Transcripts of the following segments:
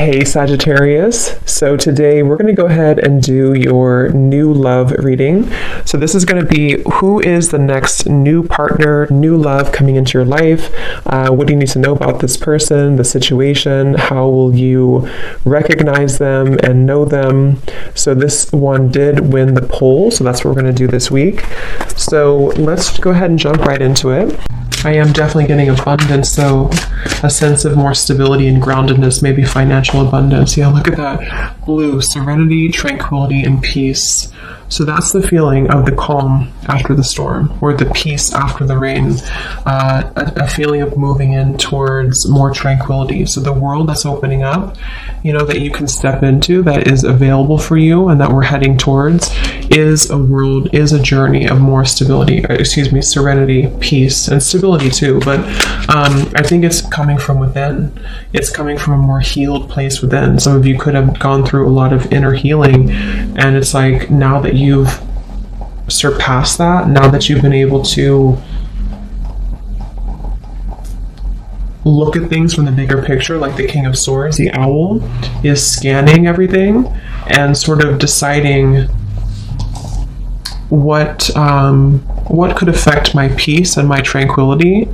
Hey Sagittarius, so today we're going to go ahead and do your new love reading. So this is going to be who is the next new partner, new love coming into your life. What do you need to know about this person, the situation? How will you recognize them and know them? So this one did win the poll, so that's what we're going to do this week. So let's go ahead and jump right into it. I am definitely getting abundance, so a sense of more stability and groundedness, maybe financial abundance. Yeah, look at that blue, serenity, tranquility, and peace. So that's the feeling of the calm after the storm, or the peace after the rain, a feeling of moving in towards more tranquility. So the world that's opening up, that you can step into, that is available for you and that we're heading towards, is a journey of more serenity, peace, and stability too. But I think it's coming from within. It's coming from a more healed place within. Some of you could have gone through a lot of inner healing, and it's like now that you've surpassed that, now that you've been able to look at things from the bigger picture, like the King of Swords, the owl, is scanning everything and sort of deciding what could affect my peace and my tranquility,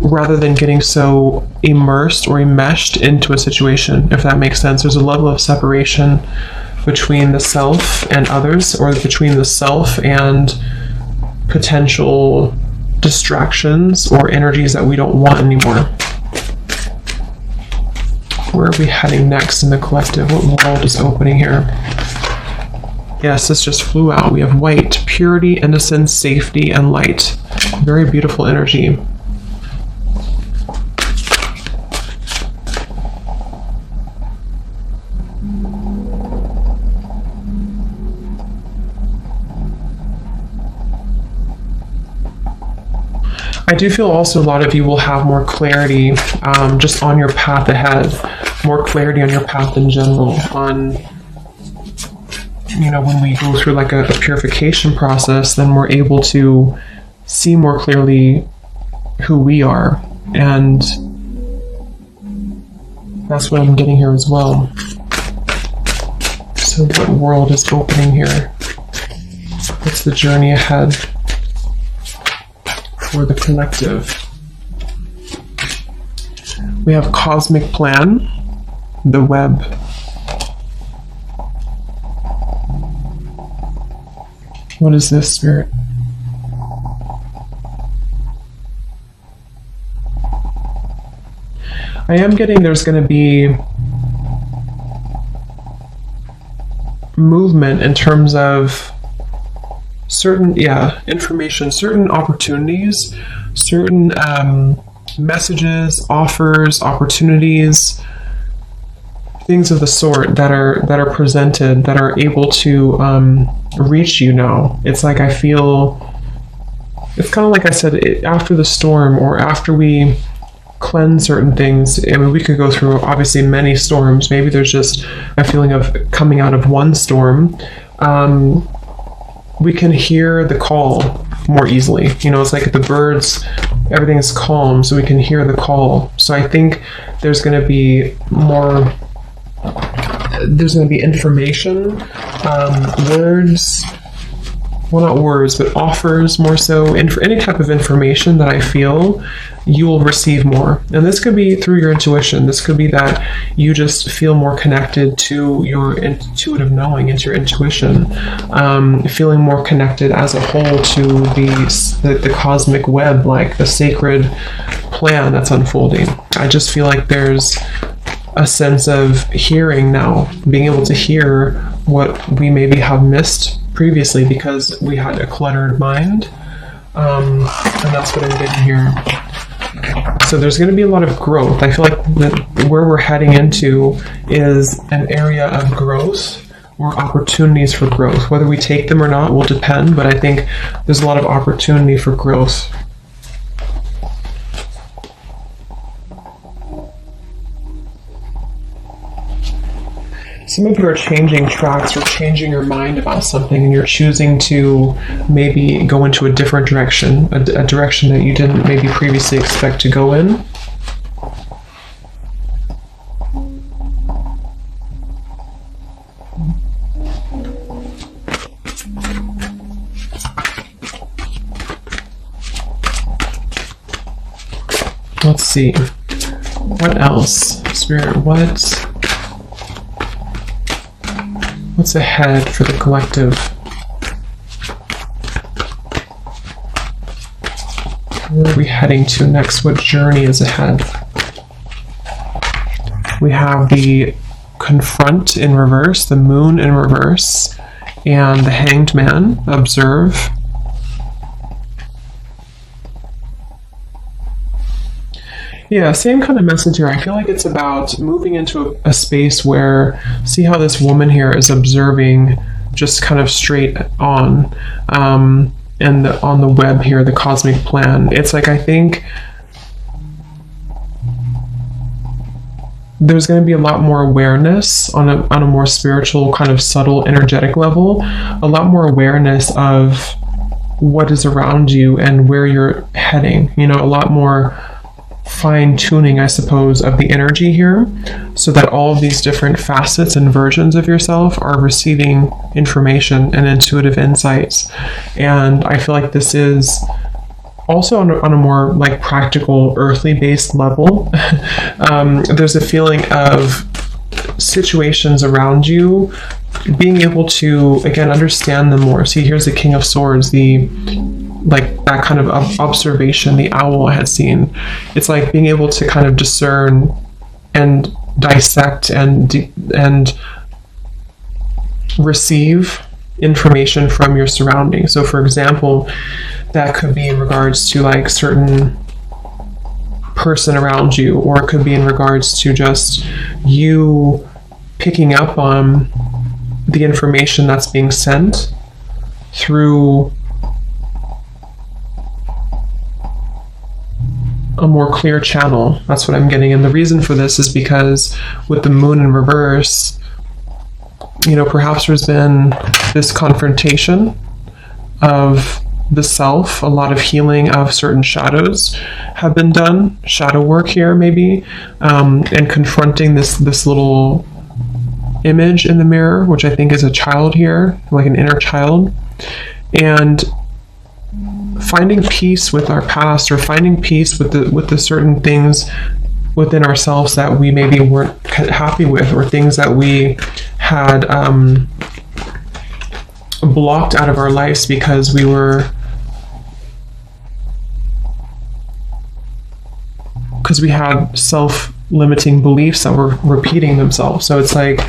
rather than getting so immersed or enmeshed into a situation, if that makes sense. There's a level of separation between the self and others, or between the self and potential distractions or energies that we don't want anymore. Where are we heading next in the collective? What world is opening here? Yes, this just flew out. We have white, purity, innocence, safety, and light. Very beautiful energy. I do feel also a lot of you will have more clarity just on your path ahead, more clarity on your path in general, on, when we go through like a purification process, then we're able to see more clearly who we are. And that's what I'm getting here as well. So what world is opening here? What's the journey ahead for the collective? We have cosmic plan, the web. What is this, Spirit? I am getting there's going to be movement in terms of certain information, certain opportunities, certain messages, offers, opportunities, things of the sort that are presented, that are able to reach you now. It's like I feel it's kind of like I said, after the storm, or after we cleanse certain things. I mean, we could go through obviously many storms. Maybe there's just a feeling of coming out of one storm. We can hear the call more easily. It's like the birds, everything is calm, so we can hear the call. So I think there's going to be more, there's going to be information, words, well, not words, but offers more so, for any type of information that I feel you will receive more. And this could be through your intuition. This could be that you just feel more connected to your intuitive knowing, into your intuition, feeling more connected as a whole to the cosmic web, like the sacred plan that's unfolding. I just feel like there's a sense of hearing now, being able to hear what we maybe have missed previously because we had a cluttered mind. And that's what I'm getting here. So there's going to be a lot of growth. I feel like where we're heading into is an area of growth, or opportunities for growth. Whether we take them or not will depend, but I think there's a lot of opportunity for growth. Some of you are changing tracks or changing your mind about something, and you're choosing to maybe go into a different direction, a direction that you didn't maybe previously expect to go in. see. What else? Spirit, what's ahead for the collective? Where are we heading to next? What journey is ahead? We have the Confront in reverse, the Moon in reverse, and the Hanged Man, Observe. Yeah, same kind of message here. I feel like it's about moving into a space where, see how this woman here is observing just kind of straight on, and on the web here, the cosmic plan. It's like, I think there's going to be a lot more awareness on a more spiritual, kind of subtle, energetic level, a lot more awareness of what is around you and where you're heading, you know, a lot more fine-tuning, I suppose, of the energy here, so that all of these different facets and versions of yourself are receiving information and intuitive insights. And I feel like this is also on a more like practical, earthly based level. There's a feeling of situations around you, being able to, again, understand them more. See, here's the King of Swords, like that kind of observation, the owl I had seen. It's like being able to kind of discern and dissect and receive information from your surroundings. So for example, that could be in regards to like certain person around you, or it could be in regards to just you picking up on the information that's being sent through a more clear channel. That's what I'm getting. And the reason for this is because with the Moon in reverse, you know, perhaps there's been this confrontation of the self, a lot of healing of certain shadows have been done, shadow work here maybe, and confronting this little image in the mirror, which I think is a child here, like an inner child, and finding peace with our past, or finding peace with the certain things within ourselves that we maybe weren't happy with, or things that we had blocked out of our lives because we had self-limiting beliefs that were repeating themselves. So it's like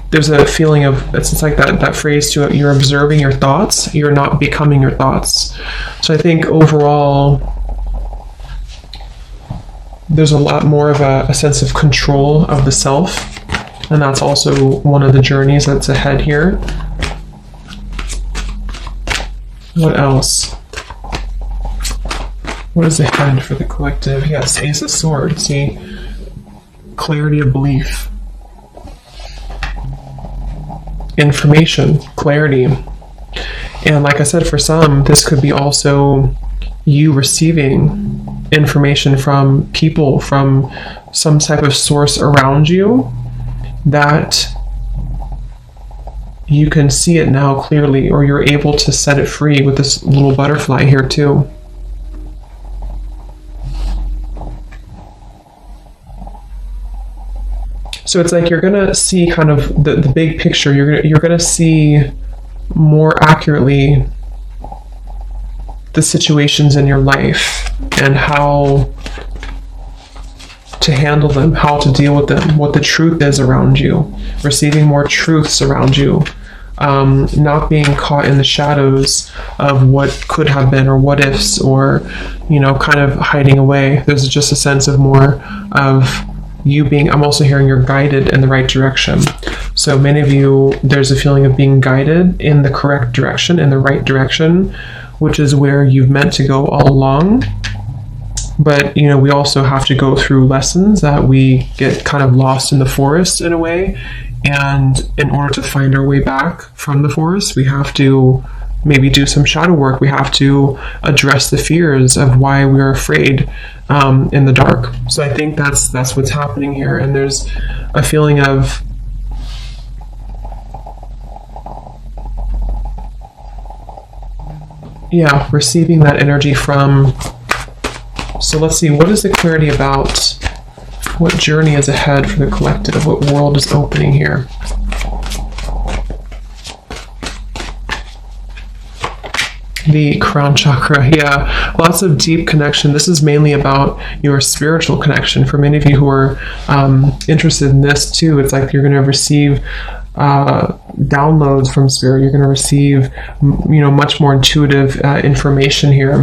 there's a feeling of, it's like that phrase to it, you're observing your thoughts, you're not becoming your thoughts. So I think overall there's a lot more of a sense of control of the self, and that's also one of the journeys that's ahead here. What else? What is ahead for the collective? Yes, Ace of Swords. See, clarity of belief, information, clarity. And like I said, for some, this could be also you receiving information from people, from some type of source around you, that you can see it now clearly, or you're able to set it free with this little butterfly here too. So it's like you're gonna see kind of the big picture. You're gonna see more accurately the situations in your life and how to handle them, how to deal with them, what the truth is around you, receiving more truths around you, not being caught in the shadows of what could have been, or what ifs, or, you know, kind of hiding away. There's just a sense of more of you being, I'm also hearing you're guided in the right direction. So many of you, there's a feeling of being guided in the correct direction, in the right direction, which is where you've meant to go all along. But, you know, we also have to go through lessons that we get kind of lost in the forest in a way. And in order to find our way back from the forest, we have to maybe do some shadow work. We have to address the fears of why we're afraid in the dark. So I think that's what's happening here. And there's a feeling of receiving that energy from So let's see, what is the clarity about what journey is ahead for the collective? What world is opening here? The crown chakra, yeah, lots of deep connection. This is mainly about your spiritual connection. For many of you who are interested in this too, it's like you're going to receive downloads from spirit. You're going to receive, much more intuitive information here,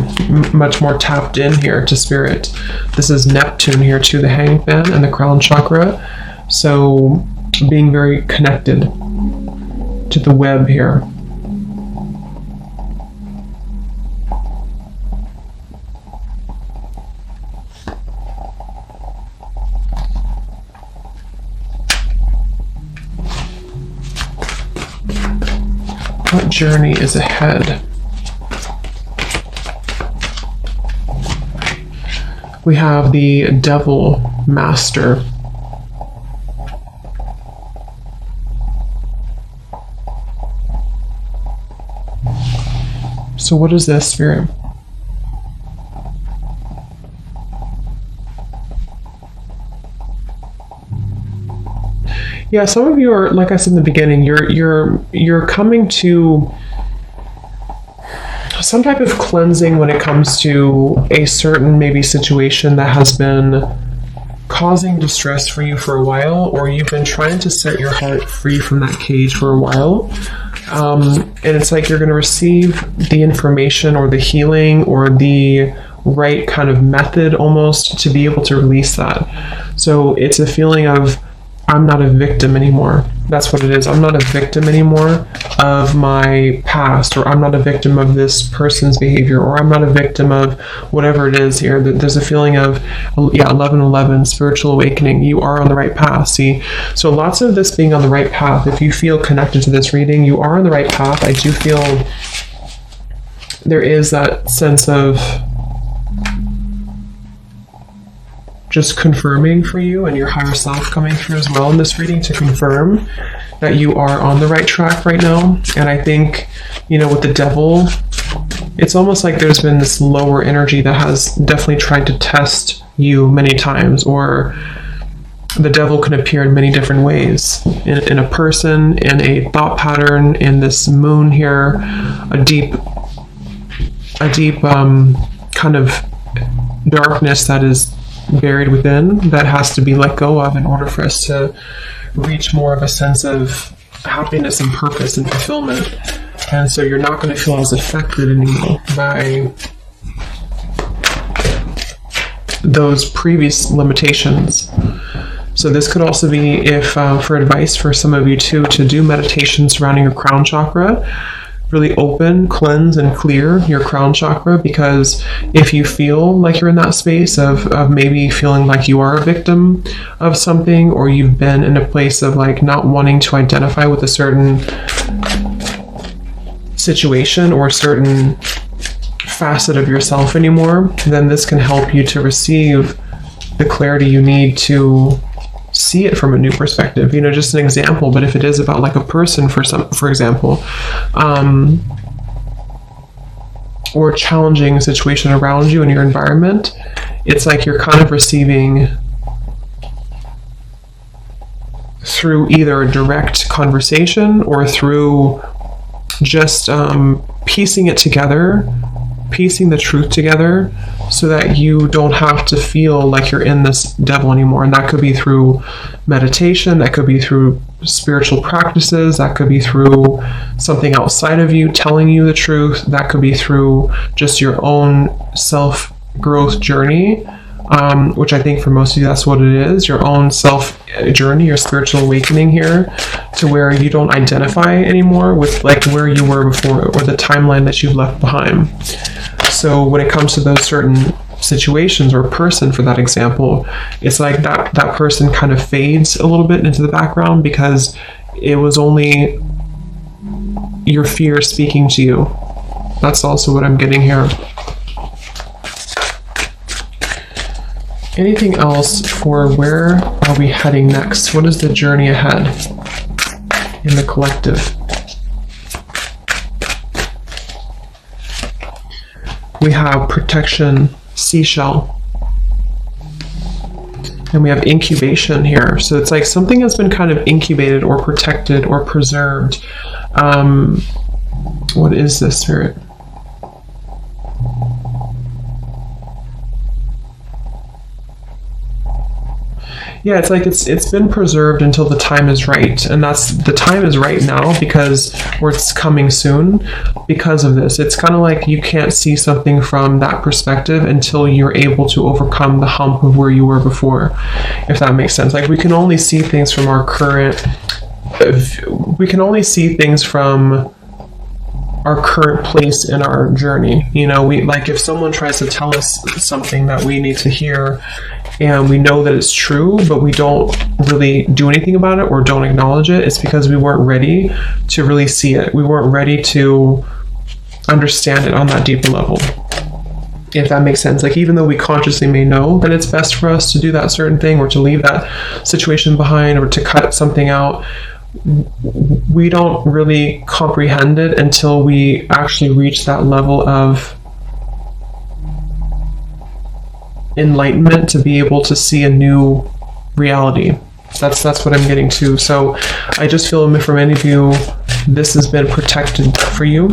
much more tapped in here to spirit. This is Neptune here too, the Hanged Man and the crown chakra. So being very connected to the web here. What journey is ahead? We have the Devil Master. So what is this, Spirit? Yeah, some of you are, like I said in the beginning, you're coming to some type of cleansing when it comes to a certain maybe situation that has been causing distress for you for a while, or you've been trying to set your heart free from that cage for a while. And it's like you're going to receive the information or the healing or the right kind of method almost to be able to release that. So it's a feeling of, I'm not a victim anymore. That's what it is. I'm not a victim anymore of my past, or I'm not a victim of this person's behavior, or I'm not a victim of whatever it is here. There's a feeling of, 1111, spiritual awakening. You are on the right path. See, so lots of this being on the right path. If you feel connected to this reading, you are on the right path. I do feel there is that sense of just confirming for you and your higher self coming through as well in this reading to confirm that you are on the right track right now. And I think, with the devil, it's almost like there's been this lower energy that has definitely tried to test you many times, or the devil can appear in many different ways, in a person, in a thought pattern, in this moon here, a deep kind of darkness that is buried within, that has to be let go of in order for us to reach more of a sense of happiness and purpose and fulfillment. And so you're not going to feel as affected anymore by those previous limitations. So this could also be, if for advice for some of you too, to do meditation surrounding your crown chakra. Really open, cleanse, and clear your crown chakra, because if you feel like you're in that space of maybe feeling like you are a victim of something, or you've been in a place of like not wanting to identify with a certain situation or a certain facet of yourself anymore, then this can help you to receive the clarity you need to see it from a new perspective. Just an example, but if it is about like a person, for example, or a challenging situation around you in your environment, it's like you're kind of receiving through either a direct conversation or through just piecing it together, piecing the truth together, so that you don't have to feel like you're in this devil anymore. And that could be through meditation, that could be through spiritual practices, that could be through something outside of you telling you the truth, that could be through just your own self-growth journey, which I think for most of you that's what it is, your own self journey, your spiritual awakening here, to where you don't identify anymore with like where you were before or the timeline that you've left behind. So when it comes to those certain situations, or person for that example, it's like that person kind of fades a little bit into the background because it was only your fear speaking to you. That's also what I'm getting here. Anything else for where are we heading next? What is the journey ahead in the collective? We have protection, seashell. And we have incubation here. So it's like something has been kind of incubated or protected or preserved. What is this, Spirit? Yeah, it's like it's been preserved until the time is right. And that's the time is right now because it's coming soon because of this. It's kind of like you can't see something from that perspective until you're able to overcome the hump of where you were before, if that makes sense. Like we can only see things from our current place in our journey. You know, we like if someone tries to tell us something that we need to hear and we know that it's true, but we don't really do anything about it or don't acknowledge it, it's because we weren't ready to really see it. We weren't ready to understand it on that deeper level, if that makes sense. Like even though we consciously may know that it's best for us to do that certain thing or to leave that situation behind or to cut something out, we don't really comprehend it until we actually reach that level of enlightenment to be able to see a new reality. That's what I'm getting to. So I just feel for many of you, this has been protected for you.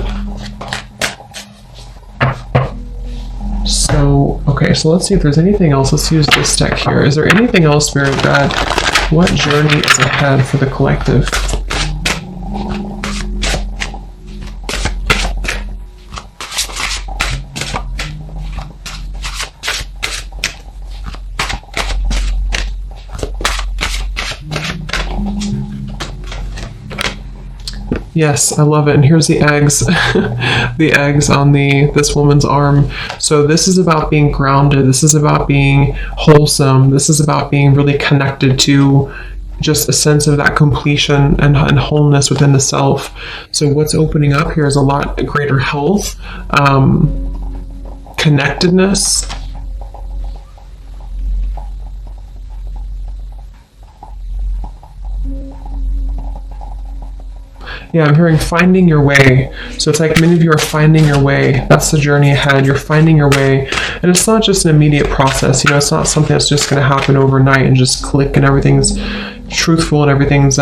So, okay, so let's see if there's anything else. Let's use this deck here. Is there anything else, Spirit Guide? What journey is ahead for the collective? Yes, I love it. And here's the eggs, the eggs on this woman's arm. So this is about being grounded. This is about being wholesome. This is about being really connected to just a sense of that completion and wholeness within the self. So what's opening up here is a lot greater health, connectedness. Yeah, I'm hearing finding your way. So it's like many of you are finding your way. That's the journey ahead. You're finding your way. And it's not just an immediate process. You know, it's not something that's just going to happen overnight and just click and everything's truthful and everything's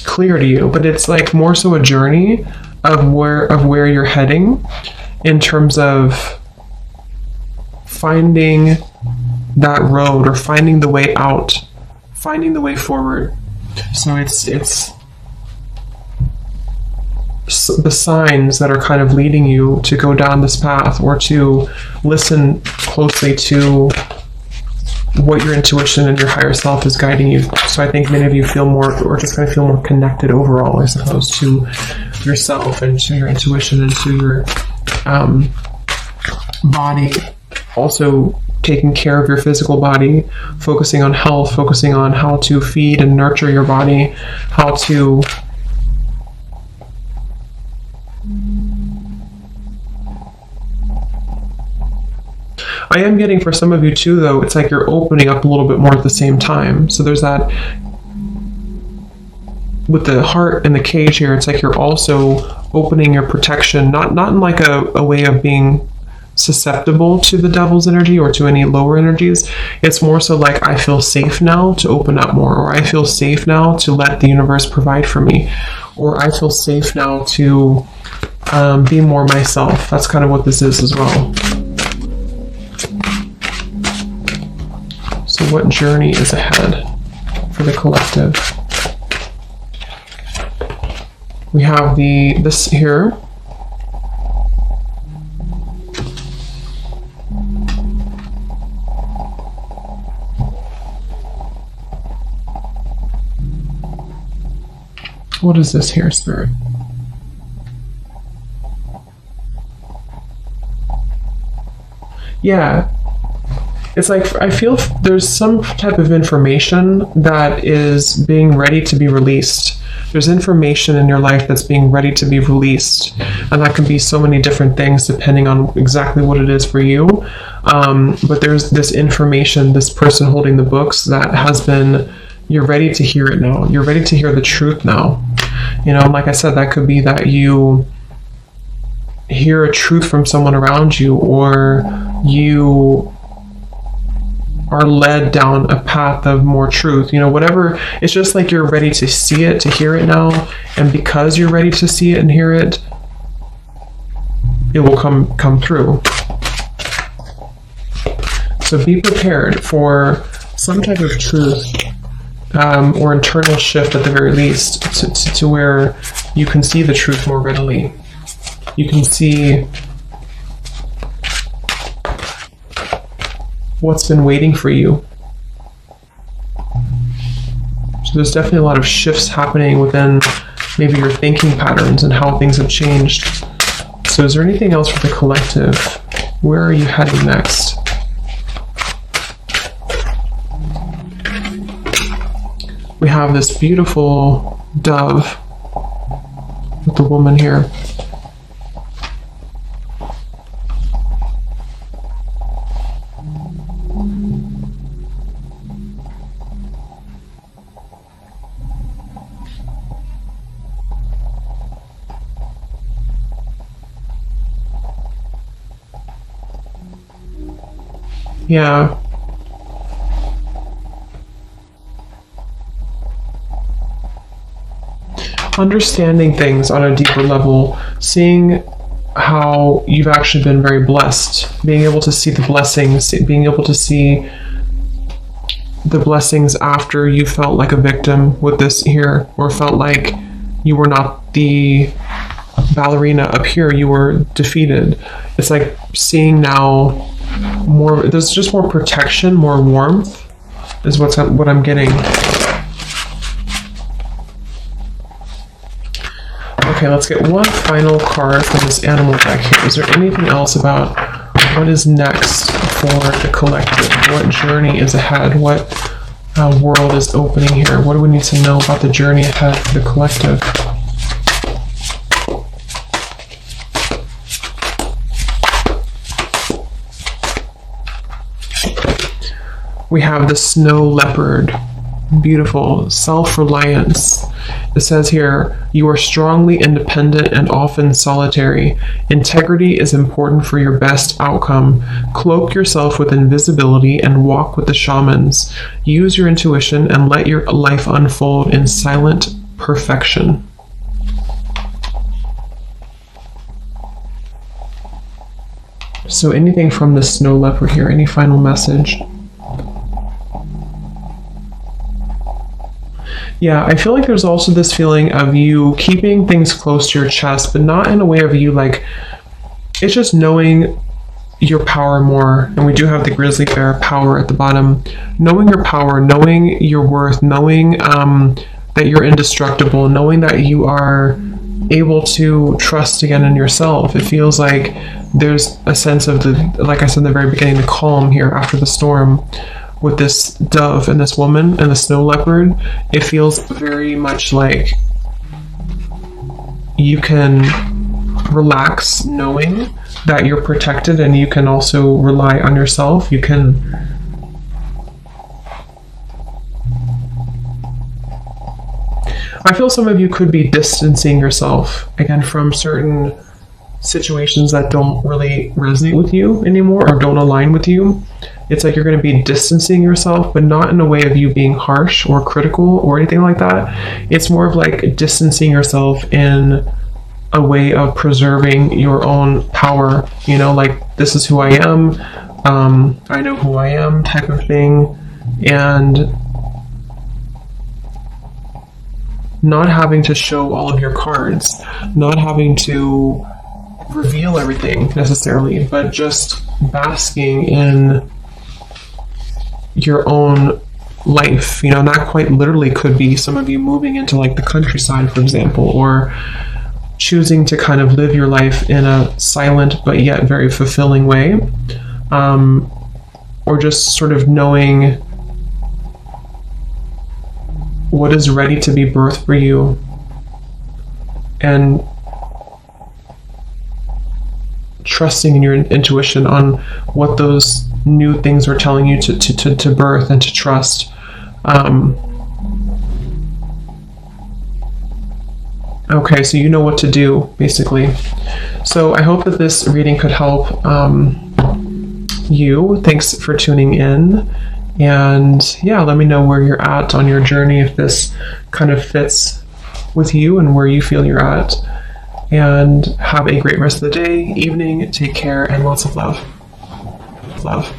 clear to you. But it's like more so a journey of where you're heading in terms of finding that road or finding the way out, finding the way forward. So it's the signs that are kind of leading you to go down this path or to listen closely to what your intuition and your higher self is guiding you. So I think many of you feel more, or just kind of feel more connected overall, I suppose, to yourself and to your intuition and to your body. Also taking care of your physical body, focusing on health, focusing on how to feed and nurture your body, how to I am getting for some of you too, though, it's like you're opening up a little bit more at the same time. So there's that with the heart and the cage here, it's like you're also opening your protection, not in like a way of being susceptible to the devil's energy or to any lower energies. It's more so like I feel safe now to open up more, or I feel safe now to let the universe provide for me, or I feel safe now to be more myself. That's kind of what this is as well. So what journey is ahead for the collective? We have this here. What is this here, Spirit? Yeah. It's like, I feel there's some type of information that is being ready to be released. There's information in your life that's being ready to be released. And that can be so many different things depending on exactly what it is for you. But there's this information, this person holding the books that has been, you're ready to hear it now. You're ready to hear the truth now. You know, like I said, that could be that you hear a truth from someone around you, or you are led down a path of more truth. Whatever, it's just like you're ready to see it, to hear it now. And because you're ready to see it and hear it, it will come through. So be prepared for some type of truth or internal shift at the very least, to where you can see the truth more readily. You can see what's been waiting for you. So there's definitely a lot of shifts happening within maybe your thinking patterns and how things have changed. So is there anything else for the collective? Where are you heading next? We have this beautiful dove with the woman here. Yeah. Understanding things on a deeper level, seeing how you've actually been very blessed, being able to see the blessings, being able to see the blessings after you felt like a victim with this here, or felt like you were not the ballerina up here, you were defeated. It's like seeing now more, there's just more protection, more warmth is what I'm getting. Okay, let's get one final card from this animal deck here. Is there anything else about what is next for the collective? What journey is ahead? What world is opening here? What do we need to know about the journey ahead for the collective? We have the snow leopard. Beautiful. Self-reliance. It says here, you are strongly independent and often solitary. Integrity is important for your best outcome. Cloak yourself with invisibility and walk with the shamans. Use your intuition and let your life unfold in silent perfection. So anything from the snow leopard here? Any final message? Yeah, I feel like there's also this feeling of you keeping things close to your chest, but not in a way of you like, it's just knowing your power more. And we do have the grizzly bear power at the bottom. Knowing your power, knowing your worth, knowing that you're indestructible, knowing that you are able to trust again in yourself. It feels like there's a sense of the, like I said in the very beginning, the calm here after the storm. With this dove and this woman and the snow leopard, it feels very much like you can relax knowing that you're protected, and you can also rely on yourself. You can I feel some of you could be distancing yourself again from certain situations that don't really resonate with you anymore or don't align with you. It's like you're going to be distancing yourself, but not in a way of you being harsh or critical or anything like that. It's more of like distancing yourself in a way of preserving your own power, you know, like this is who I am, I know who I am type of thing, and not having to show all of your cards, not having to reveal everything necessarily, but just basking in your own life, you know. Not quite literally, could be some of you moving into like the countryside, for example, or choosing to kind of live your life in a silent but yet very fulfilling way, or just sort of knowing what is ready to be birthed for you, and trusting in your intuition on what those new things are telling you to birth and to trust. Okay, so you know what to do, basically. So I hope that this reading could help you. Thanks for tuning in, And yeah, let me know where you're at on your journey, if this kind of fits with you and where you feel you're at. And have a great rest of the day, evening. Take care, and lots of love. Love.